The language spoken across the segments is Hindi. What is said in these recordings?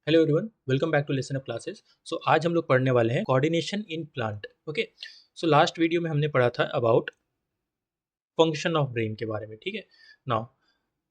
Hello everyone, welcome back to lesson of classes. So आज हम लोग पढ़ने वाले हैं coordination in plant. Okay, so last video में हमने पढ़ा था अबाउट फंक्शन ऑफ ब्रेन के बारे में। ठीक है नाउ,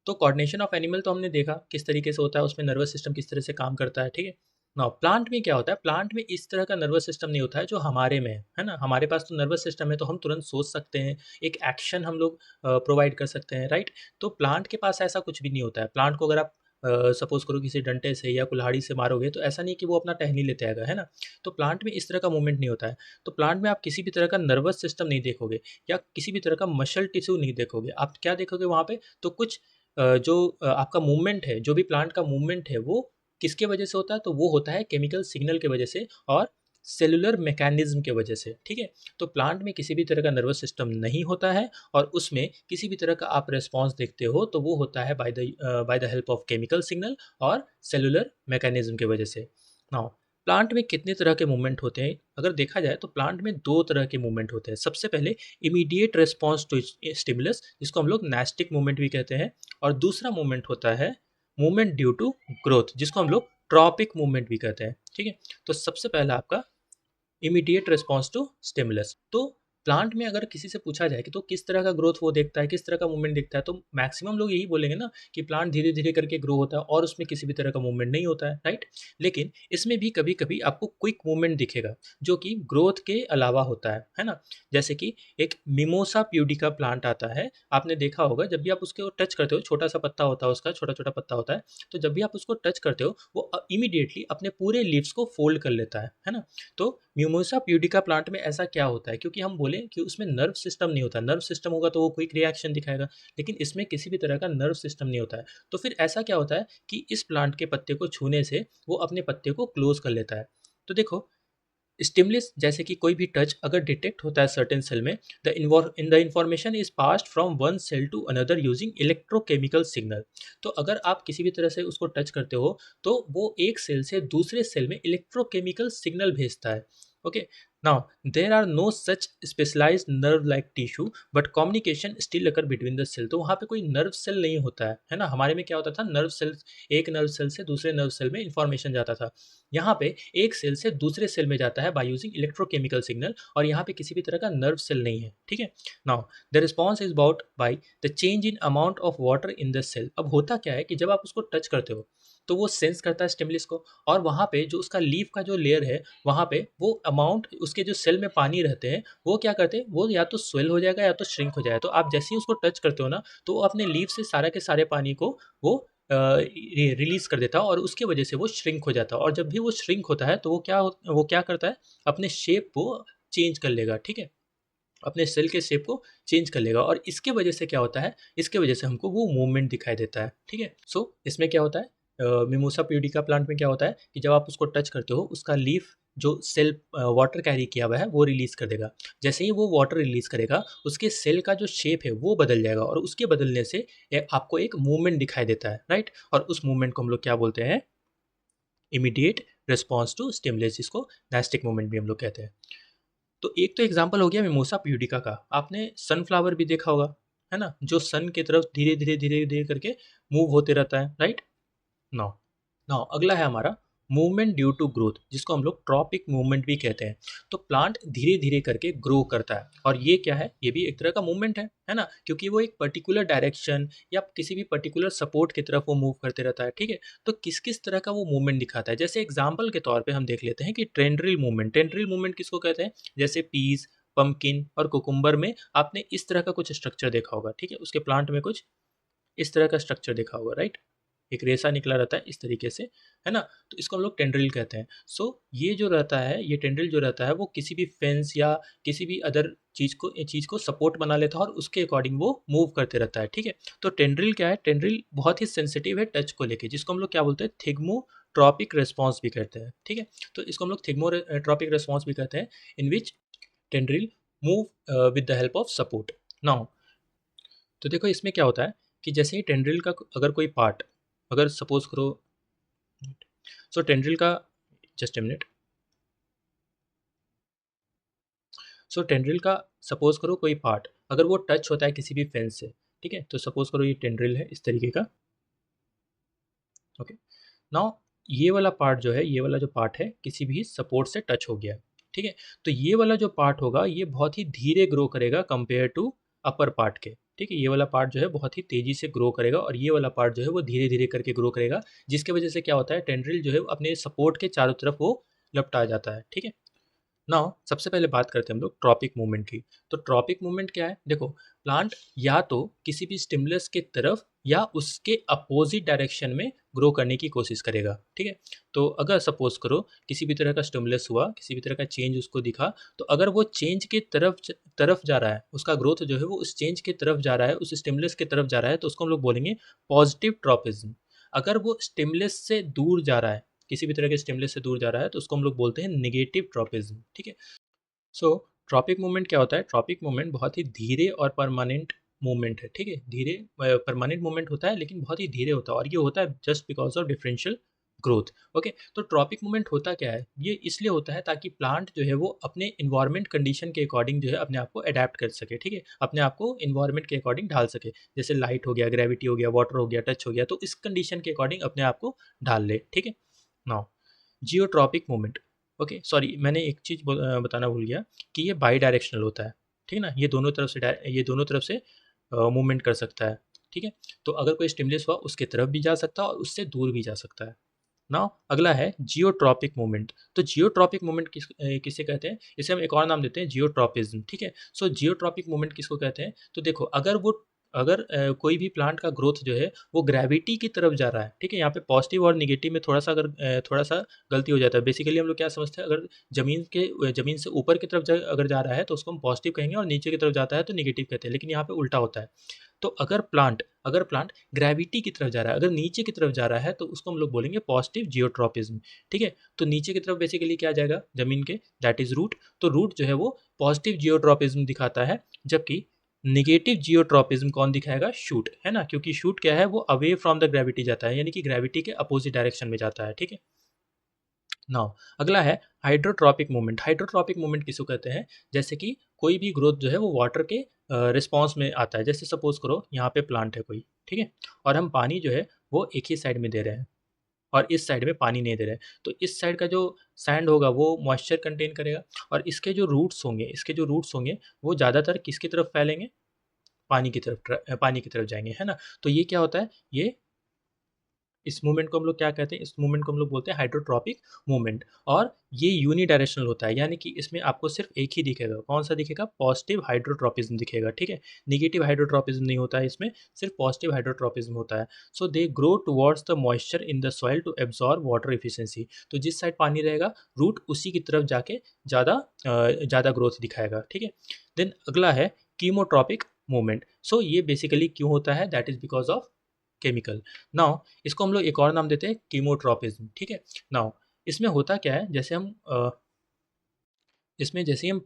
तो कोऑर्डिनेशन ऑफ एनिमल तो हमने देखा किस तरीके से होता है, उसमें नर्वस सिस्टम किस तरह से काम करता है। ठीक है नाउ, प्लांट में क्या होता है? प्लांट में इस तरह का नर्वस सिस्टम नहीं होता है जो हमारे में है ना। हमारे पास तो नर्वस सिस्टम है तो हम तुरंत सोच सकते हैं, एक एक्शन हम लोग प्रोवाइड कर सकते हैं, राइट। तो प्लांट के पास ऐसा कुछ भी नहीं होता है। प्लांट को अगर आप सपोज करो किसी डंडे से या कुल्हाड़ी से मारोगे तो ऐसा नहीं कि वो अपना टहनी लेते आएगा, है ना। तो प्लांट में इस तरह का मूवमेंट नहीं होता है। तो प्लांट में आप किसी भी तरह का नर्वस सिस्टम नहीं देखोगे या किसी भी तरह का मसल टिश्यू नहीं देखोगे। आप क्या देखोगे वहाँ पे? तो कुछ जो आपका मूवमेंट है, जो भी प्लांट का मूवमेंट है वो किसके वजह से होता है? तो वो होता है केमिकल सिग्नल के वजह से और सेलुलर मैकेनिज्म के वजह से। ठीक है, तो प्लांट में किसी भी तरह का नर्वस सिस्टम नहीं होता है और उसमें किसी भी तरह का आप रिस्पॉन्स देखते हो तो वो होता है by the help of chemical signal और सेलुलर मैकेनिज्म की वजह से। नाउ, प्लांट में कितने तरह के मूवमेंट होते हैं? अगर देखा जाए तो प्लांट में दो तरह के मूवमेंट होते हैं। सबसे पहले इमीडिएट रिस्पॉन्स टू स्टिमुलस, जिसको हम लोग नेस्टिक मूवमेंट भी कहते हैं, और दूसरा मूवमेंट होता है मूवमेंट ड्यू टू ग्रोथ, जिसको हम लोग ट्रॉपिक मूवमेंट भी कहते हैं। ठीक है, तो सबसे पहला आपका इमीडिएट रिस्पॉन्स टू स्टिमुलस। तो प्लांट में अगर किसी से पूछा जाए कि तो किस तरह का ग्रोथ वो देखता है, किस तरह का मूवमेंट देखता है, तो मैक्सिमम लोग यही बोलेंगे ना कि प्लांट धीरे धीरे करके ग्रो होता है और उसमें किसी भी तरह का मूवमेंट नहीं होता है, राइट। लेकिन इसमें भी कभी कभी आपको क्विक मूवमेंट दिखेगा जो कि ग्रोथ के अलावा होता है ना। जैसे कि एक मिमोसा प्यूडिका प्लांट आता है, आपने देखा होगा जब भी आप उसको टच करते हो, छोटा सा पत्ता होता है, उसका छोटा छोटा पत्ता होता है, तो जब भी आप उसको टच करते हो वो इमीडिएटली अपने पूरे लीव्स को फोल्ड कर लेता है ना। तो म्यूमोसा प्यूडिका प्लांट में ऐसा क्या होता है? क्योंकि हम बोले कि उसमें नर्व सिस्टम नहीं होता। नर्व सिस्टम होगा तो वो क्विक रिएक्शन दिखाएगा, लेकिन इसमें किसी भी तरह का नर्व सिस्टम नहीं होता है। तो फिर ऐसा क्या होता है कि इस प्लांट के पत्ते को छूने से वो अपने पत्ते को क्लोज कर लेता है। तो देखो, स्टिमुलस जैसे कि कोई भी टच अगर डिटेक्ट होता है सर्टेन सेल में, the information is passed from one cell to another using electrochemical signal. तो अगर आप किसी भी तरह से उसको टच करते हो तो वो एक सेल से दूसरे सेल में इलेक्ट्रोकेमिकल सिग्नल भेजता है। Okay, now there are no such specialized nerve like tissue but communication still occur between the cell. तो वहाँ पे कोई नर्व सेल नहीं होता है ना। हमारे में क्या होता था? नर्व सेल, एक नर्व सेल से दूसरे नर्व सेल में इंफॉर्मेशन जाता था। यहाँ पे एक सेल से दूसरे सेल में जाता है बाय यूजिंग इलेक्ट्रोकेमिकल सिग्नल, और यहाँ पे किसी भी तरह का नर्व सेल नहीं है। ठीक है, now the response is brought by the change in amount of water in the cell. अब होता क्या है कि जब आप उसको टच करते हो तो वो सेंस करता है स्टिमुलस को, और वहाँ पे जो उसका लीफ का जो लेयर है वहाँ पे वो अमाउंट, उसके जो सेल में पानी रहते हैं वो क्या करते हैं, वो या तो स्वेल हो जाएगा या तो श्रिंक हो जाएगा। तो आप जैसे ही उसको टच करते हो ना तो वो अपने लीफ से सारा के सारे पानी को वो रिलीज कर देता है और उसके वजह से वो श्रिंक हो जाता है। और जब भी वो श्रिंक होता है तो वो क्या करता है, अपने शेप को चेंज कर लेगा। ठीक है, अपने सेल के शेप को चेंज कर लेगा, और इसके वजह से क्या होता है, इसके वजह से हमको वो मूवमेंट दिखाई देता है। ठीक है, सो इसमें क्या होता है, मिमोसा प्यूडिका प्लांट में क्या होता है कि जब आप उसको टच करते हो उसका लीफ जो सेल वाटर कैरी किया हुआ है वो रिलीज कर देगा। जैसे ही वो वाटर रिलीज करेगा उसके सेल का जो शेप है वो बदल जाएगा, और उसके बदलने से आपको एक मूवमेंट दिखाई देता है, राइट। और उस मूवमेंट को हम लोग क्या बोलते हैं? इमीडिएट रिस्पॉन्स टू स्टिमुलस, जिसको नास्टिक मूवमेंट भी हम लोग कहते हैं। तो एक तो एग्जांपल हो गया मिमोसा प्यूडिका का। आपने सनफ्लावर भी देखा होगा, है ना, जो सन की तरफ धीरे धीरे धीरे धीरे करके मूव होते रहता है, राइट। नाउ नाउ अगला है हमारा मूवमेंट ड्यू टू ग्रोथ, जिसको हम लोग ट्रॉपिक मूवमेंट भी कहते हैं। तो प्लांट धीरे धीरे करके ग्रो करता है, और ये क्या है? ये भी एक तरह का मूवमेंट है ना, क्योंकि वो एक पर्टिकुलर डायरेक्शन या किसी भी पर्टिकुलर सपोर्ट की तरफ वो मूव करते रहता है। ठीक है, तो किस किस तरह का वो मूवमेंट दिखाता है? जैसे एग्जाम्पल के तौर पर हम देख लेते हैं कि टेंड्रिल मूवमेंट। टेंड्रिल मूवमेंट किसको कहते हैं? जैसे पीस, पंपकिन और कुकुम्बर में आपने इस तरह का कुछ स्ट्रक्चर देखा होगा। ठीक है, उसके प्लांट में कुछ इस तरह का स्ट्रक्चर देखा होगा, राइट। एक रेसा निकला रहता है इस तरीके से, है ना। तो इसको हम लोग टेंड्रिल कहते हैं। सो ये जो रहता है, ये टेंड्रिल जो रहता है वो किसी भी फेंस या किसी भी अदर चीज़ को सपोर्ट बना लेता है और उसके अकॉर्डिंग वो मूव करते रहता है। ठीक है, तो टेंड्रिल क्या है? टेंड्रिल बहुत ही सेंसिटिव है टच को लेके, जिसको हम लोग क्या बोलते हैं? थिग्मोट्रॉपिक रिस्पॉन्स भी कहते हैं। ठीक है, तो इसको हम लोग थिग्मोट्रॉपिक रिस्पॉन्स भी कहते हैं, in which tendril move with the help of support. Now, तो देखो इसमें क्या होता है कि जैसे ही टेंड्रिल का अगर कोई पार्ट, अगर सपोज करो, सो टेंड्रिल का, just a minute, so tendril का सपोज करो कोई पार्ट अगर वो टच होता है किसी भी फेंस से, ठीक है, तो सपोज करो ये टेंड्रिल है इस तरीके का। ओके, नाउ ये वाला पार्ट जो है, ये वाला जो पार्ट है किसी भी सपोर्ट से टच हो गया, ठीक है। तो ये वाला जो पार्ट होगा ये बहुत ही धीरे ग्रो करेगा कंपेयर टू अपर पार्ट के, ठीक है। ये वाला पार्ट जो है बहुत ही तेज़ी से ग्रो करेगा और ये वाला पार्ट जो है वो धीरे धीरे करके ग्रो करेगा, जिसकी वजह से क्या होता है, टेंड्रिल जो है अपने सपोर्ट के चारों तरफ वो लपटा जाता है, ठीक है। नाउ सबसे पहले बात करते हैं हम लोग ट्रॉपिक मूवमेंट की। तो ट्रॉपिक मूवमेंट क्या है, देखो प्लांट या तो किसी भी स्टिमुलस के तरफ या उसके अपोजिट डायरेक्शन में ग्रो करने की कोशिश करेगा, ठीक है। तो अगर सपोज करो किसी भी तरह का स्टिमुलस हुआ, किसी भी तरह का चेंज उसको दिखा, तो अगर वो चेंज के तरफ जा रहा है, उसका ग्रोथ जो है वो उस चेंज के तरफ जा रहा है, उस स्टिमुलस के तरफ जा रहा है, तो उसको हम लोग बोलेंगे पॉजिटिव ट्रॉपिज्म। अगर वो स्टिमुलस से दूर जा रहा है, किसी भी तरह के स्टिमुलस से दूर जा रहा है, तो उसको हम लोग बोलते हैं नेगेटिव ट्रॉपिज्म, ठीक है। सो ट्रॉपिक मूवमेंट क्या होता है, ट्रॉपिक मूवमेंट बहुत ही धीरे और परमानेंट मूवमेंट है, ठीक है। धीरे परमानेंट मूवमेंट होता है लेकिन बहुत ही धीरे होता है, और ये होता है just because of differential growth, okay. तो ट्रॉपिक मूवमेंट होता क्या है, ये इसलिए होता है ताकि प्लांट जो है वो अपने इन्वायरमेंट कंडीशन के अकॉर्डिंग जो है अपने आप को अडेप्ट कर सके, ठीक है। अपने आप को इन्वायरमेंट के अकॉर्डिंग ढाल सके, जैसे लाइट हो गया, ग्रेविटी हो गया, वाटर हो गया, टच हो गया, तो इस कंडीशन के अकॉर्डिंग अपने आप को ढाल ले, ठीक है। Now geotropic movement, okay sorry मैंने एक चीज़ बताना भूल गया कि ये बाई डायरेक्शनल होता है, ठीक है ना। ये दोनों तरफ से मूवमेंट कर सकता है, ठीक है। तो अगर कोई स्टिमुलस हुआ उसके तरफ भी जा सकता है और उससे दूर भी जा सकता है। नाउ अगला है जियोट्रॉपिक मूवमेंट। तो जियोट्रॉपिक मूवमेंट किसे कहते हैं, इसे हम एक और नाम देते हैं जियोट्रॉपिज्म, ठीक है। सो जियोट्रॉपिक मूवमेंट किसको कहते हैं, तो देखो अगर कोई भी प्लांट का ग्रोथ जो है वो ग्रेविटी की तरफ जा रहा है, ठीक है। यहाँ पे पॉजिटिव और निगेटिव में थोड़ा सा गलती हो जाता है। बेसिकली हम लोग क्या समझते हैं, अगर ज़मीन से ऊपर की तरफ अगर जा रहा है तो उसको हम पॉजिटिव कहेंगे, और नीचे की तरफ जाता है तो निगेटिव कहते हैं, लेकिन यहाँ पे उल्टा होता है। तो अगर प्लांट ग्रेविटी की तरफ जा रहा है, अगर नीचे की तरफ जा रहा है, तो उसको हम लोग बोलेंगे पॉजिटिव जियोट्रॉपिज्म, ठीक है। तो नीचे की तरफ बेसिकली क्या आ जाएगा जमीन के, दैट इज रूट। तो रूट जो है वो पॉजिटिव जियोट्रॉपिज्म दिखाता है, जबकि निगेटिव जियोट्रॉपिज्म कौन दिखाएगा, शूट, है ना। क्योंकि शूट क्या है, वो अवे फ्रॉम द ग्रेविटी जाता है, यानी कि ग्रेविटी के अपोजिट डायरेक्शन में जाता है, ठीक है। नाउ अगला है हाइड्रोट्रॉपिक मूवमेंट। हाइड्रोट्रॉपिक मूवमेंट किसको कहते हैं, जैसे कि कोई भी ग्रोथ जो है वो वाटर के रिस्पॉन्स में आता है। जैसे सपोज करो यहाँ पे प्लांट है कोई, ठीक है, और हम पानी जो है वो एक ही साइड में दे रहे हैं और इस साइड में पानी नहीं दे रहे हैं, तो इस साइड का जो सैंड होगा वो मॉइस्चर कंटेन करेगा, और इसके जो रूट्स होंगे वो ज़्यादातर किसकी तरफ फैलेंगे, पानी की तरफ जाएंगे, है ना। तो ये क्या होता है, ये इस मूवमेंट को हम लोग क्या कहते हैं, इस मूवमेंट को हम लोग बोलते हैं हाइड्रोट्रॉपिक मूवमेंट। और ये यूनिडायरेक्शनल होता है, यानी कि इसमें आपको सिर्फ एक ही दिखेगा, कौन सा दिखेगा, पॉजिटिव हाइड्रोट्रॉपिज्म दिखेगा, ठीक है। निगेटिव हाइड्रोट्रॉपिज्म नहीं होता है इसमें, सिर्फ पॉजिटिव हाइड्रोट्रॉपिज्म होता है। So they grow towards the moisture in the soil to absorb water efficiency. तो जिस साइड पानी रहेगा रूट उसी की तरफ जाके ज़्यादा ग्रोथ दिखाएगा, ठीक है। देन अगला है कीमोट्रॉपिक मूवमेंट। सो ये बेसिकली क्यों होता है, that is because of chemical. Now इसको हम लोग एक और नाम देते हैं कीमोट्रॉपिज्म, ठीक है। नाउ इसमें होता क्या है, इसमें जैसे ही हम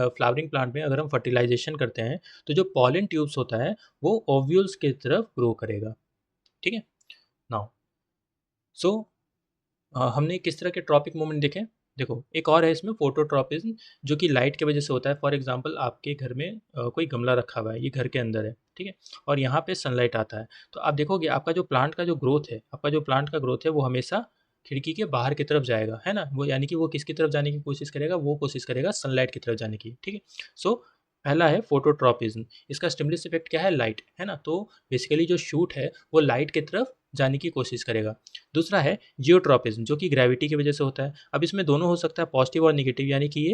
फ्लावरिंग प्लांट में अगर हम फर्टिलाइजेशन करते हैं, तो जो पॉलन ट्यूब्स होता है वो ओव्यूल्स की तरफ ग्रो करेगा, ठीक है। नाउ सो हमने किस तरह के ट्रॉपिक मूवमेंट देखे, देखो एक और है इसमें फोटोट्रॉपिज्म, जो कि लाइट की वजह से होता है। फॉर एग्जांपल आपके घर में कोई गमला रखा हुआ है, ये घर के अंदर है, ठीक है, और यहाँ पे सनलाइट आता है, तो आप देखोगे आपका जो प्लांट का ग्रोथ है वो हमेशा खिड़की के बाहर की तरफ जाएगा, है ना। वो यानी कि वो किसकी तरफ जाने की कोशिश करेगा, वो कोशिश करेगा सनलाइट की तरफ जाने की, ठीक है। सो पहला है फोटोट्रॉपिज्म, इसका स्टिमुलस इफेक्ट क्या है, लाइट, है ना। तो बेसिकली जो शूट है वो लाइट की तरफ जाने की कोशिश करेगा। दूसरा है जियोट्रॉपिज्म, जो कि ग्रेविटी की वजह से होता है। अब इसमें दोनों हो सकता है, पॉजिटिव और निगेटिव, यानी कि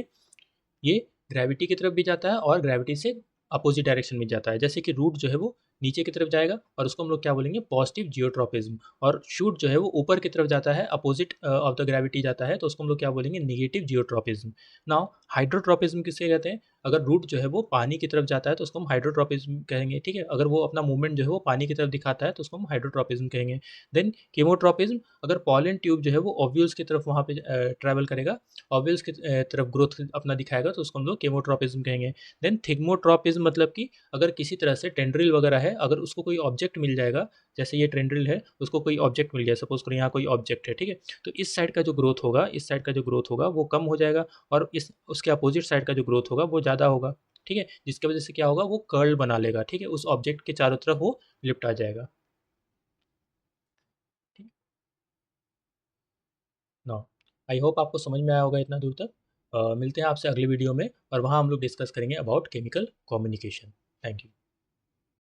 ये ग्रेविटी की तरफ भी जाता है और ग्रेविटी से अपोजिट डायरेक्शन में जाता है। जैसे कि रूट जो है वो नीचे की तरफ जाएगा और उसको हम लोग क्या बोलेंगे, पॉजिटिव जियोट्रॉपिज्म, और शूट जो है वो ऊपर की तरफ जाता है, अपोजिट ऑफ द ग्रेविटी जाता है, तो उसको हम लोग क्या बोलेंगे, निगेटिव जियोट्रॉपिज्म। नाउ हाइड्रोट्रॉपिज्म किसे कहते हैं, अगर रूट जो है वो पानी की तरफ जाता है तो उसको हम हाइड्रोट्रॉपिज्म कहेंगे, ठीक है। अगर वो अपना मूवमेंट जो है वो पानी की तरफ दिखाता है तो उसको हम हाइड्रोट्रॉपिज्म कहेंगे। देन केमोट्रॉपिज्म, अगर पॉलन ट्यूब जो है वो ओव्यूल्स की तरफ वहाँ पे ट्रैवल करेगा, ओव्यूल्स की तरफ ग्रोथ अपना दिखाएगा, तो उसको हम लोग केमोट्रॉपिज्म कहेंगे। देन थिग्मोट्रॉपिज्म, मतलब कि अगर किसी तरह से टेंड्रिल वगैरह है, अगर उसको कोई ऑब्जेक्ट मिल जाएगा, जैसे ये टेंड्रिल है, उसको कोई ऑब्जेक्ट मिल गया, सपोज करो यहाँ कोई ऑब्जेक्ट है, ठीक है, तो इस साइड का जो ग्रोथ होगा वो कम हो जाएगा, और इस उसके अपोजिट साइड का जो ग्रोथ होगा वो ज़्यादा होगा, ठीक है। जिसकी वजह से क्या होगा, वो कर्ल बना लेगा, ठीक है, उस ऑब्जेक्ट के चारों तरफ वो लिपट आ जाएगा, ठीक है। आई होप आपको समझ में आया होगा इतना दूर तक। मिलते हैं आपसे अगली वीडियो में और वहाँ हम लोग डिस्कस करेंगे about chemical communication. Thank you.